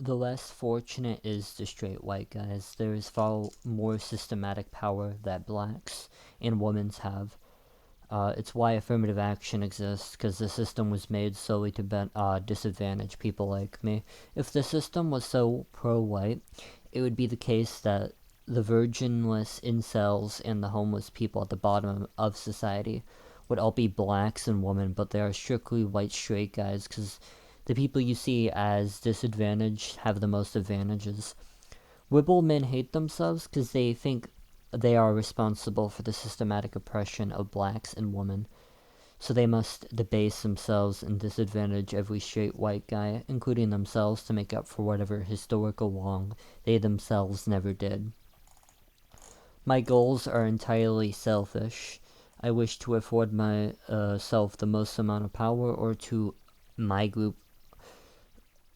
The less fortunate is the straight white guys. There is far more systematic power that blacks and women have. It's why affirmative action exists, because the system was made solely to disadvantage people like me. If the system was so pro-white, it would be the case that the virginless incels and the homeless people at the bottom of society would all be blacks and women, but they are strictly white straight guys, because the people you see as disadvantaged have the most advantages. Liberal men hate themselves because they think they are responsible for the systematic oppression of blacks and women, so they must debase themselves and disadvantage every straight white guy, including themselves, to make up for whatever historical wrong they themselves never did. My goals are entirely selfish. I wish to afford myself the most amount of power, or to my group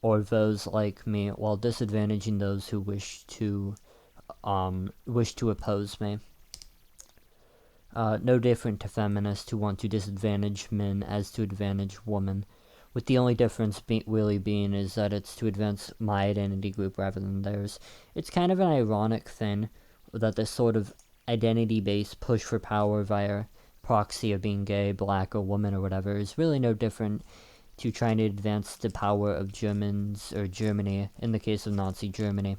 or those like me, while disadvantaging those who wish to oppose me. No different to feminists who want to disadvantage men as to advantage women, with the only difference really being is that it's to advance my identity group rather than theirs. It's kind of an ironic thing that this sort of identity-based push for power via proxy of being gay, black, or woman or whatever is really no different to trying to advance the power of Germans, or Germany, in the case of Nazi Germany.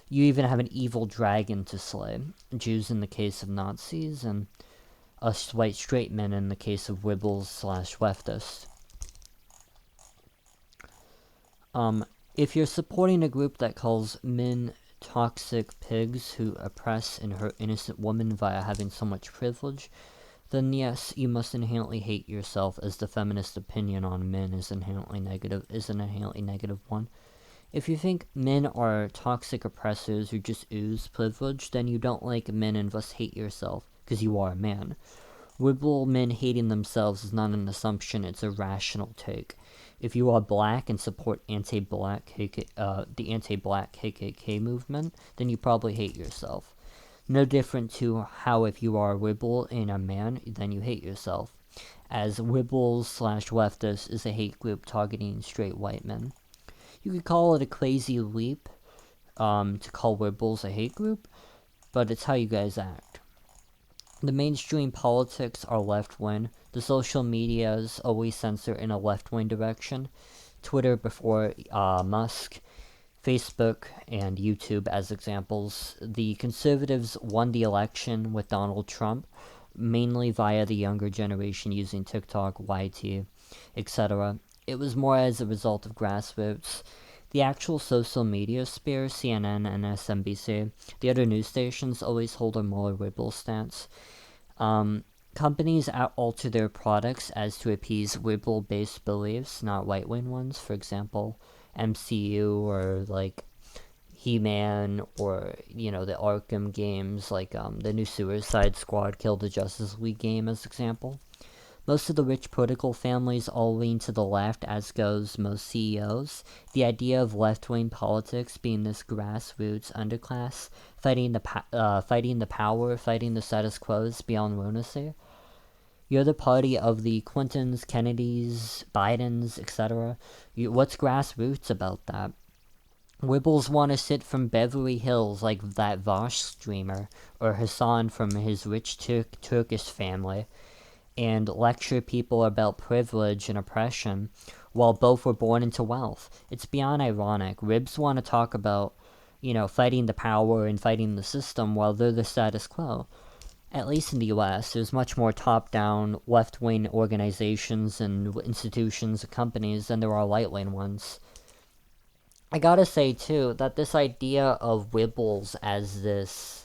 You even have an evil dragon to slay, Jews in the case of Nazis, and us white straight men in the case of Wibbles/Leftists. If you're supporting a group that calls men toxic pigs who oppress and hurt innocent women via having so much privilege, then yes, you must inherently hate yourself, as the feminist opinion on men is an inherently negative one. If you think men are toxic oppressors who just ooze privilege, then you don't like men and thus hate yourself, because you are a man. Liberal men hating themselves is not an assumption, it's a rational take. If you are black and support the anti-black KKK movement, then you probably hate yourself. No different to how if you are a liberal and a man, then you hate yourself, as liberals/leftists is a hate group targeting straight white men. You could call it a crazy leap to call liberals a hate group, but it's how you guys act. The mainstream politics are left-wing. The social medias always censor in a left-wing direction. Twitter before Musk, Facebook, and YouTube as examples. The conservatives won the election with Donald Trump, mainly via the younger generation using TikTok, YT, etc. It was more as a result of grassroots. The actual social media sphere, CNN and MSNBC, the other news stations always hold a more liberal stance. Companies alter their products as to appease liberal-based beliefs, not right-wing ones. For example, MCU or like He-Man, or the Arkham games, like the new Suicide Squad Kill the Justice League game as example. Most of the rich political families all lean to the left, as goes most CEOs. The idea of left-wing politics being this grassroots underclass, fighting the power, fighting the status quo is beyond lunacy. You're the party of the Clintons, Kennedys, Bidens, etc. What's grassroots about that? Wibbles want to sit from Beverly Hills like that Vosh streamer, or Hassan from his rich Turkish family, and lecture people about privilege and oppression, while both were born into wealth. It's beyond ironic. Ribs want to talk about, fighting the power and fighting the system, while they're the status quo. At least in the US, there's much more top-down, left-wing organizations and institutions and companies than there are right-wing ones. I gotta say, too, that this idea of Wibbles as this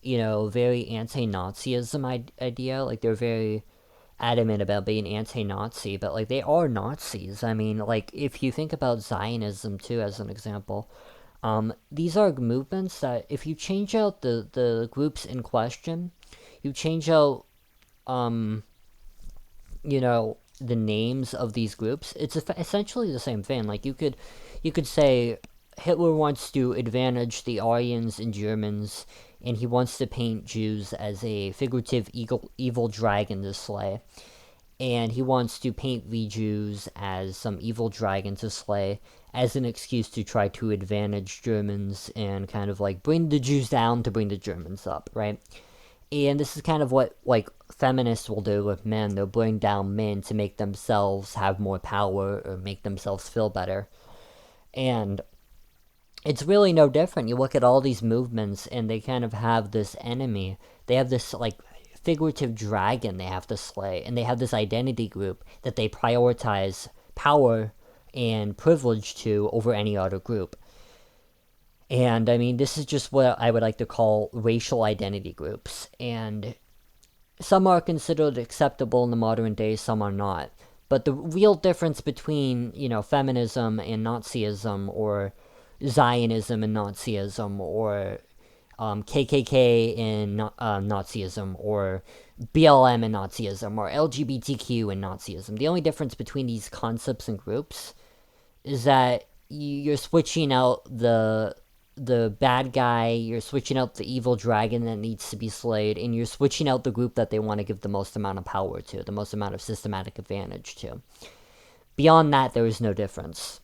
very anti-Nazism idea. Like, they're very adamant about being anti-Nazi, but, like, they are Nazis. I mean, like, if you think about Zionism, too, as an example, these are movements that, if you change out the groups in question, you change out, the names of these groups, it's essentially the same thing. Like, you could say Hitler wants to advantage the Aryans and Germans, and he wants to paint Jews as a figurative evil dragon to slay. And he wants to paint the Jews as some evil dragon to slay, as an excuse to try to advantage Germans and kind of like bring the Jews down to bring the Germans up, right? And this is kind of what like feminists will do with men. They'll bring down men to make themselves have more power or make themselves feel better. And it's really no different. You look at all these movements and they kind of have this enemy. They have this like figurative dragon they have to slay, and they have this identity group that they prioritize power and privilege to over any other group. And I mean, this is just what I would like to call racial identity groups. And some are considered acceptable in the modern day, some are not. But the real difference between, feminism and Nazism, or Zionism and Nazism, or KKK and Nazism, or BLM and Nazism, or LGBTQ and Nazism. The only difference between these concepts and groups is that you're switching out the bad guy, you're switching out the evil dragon that needs to be slayed, and you're switching out the group that they want to give the most amount of power to, the most amount of systematic advantage to. Beyond that, there is no difference.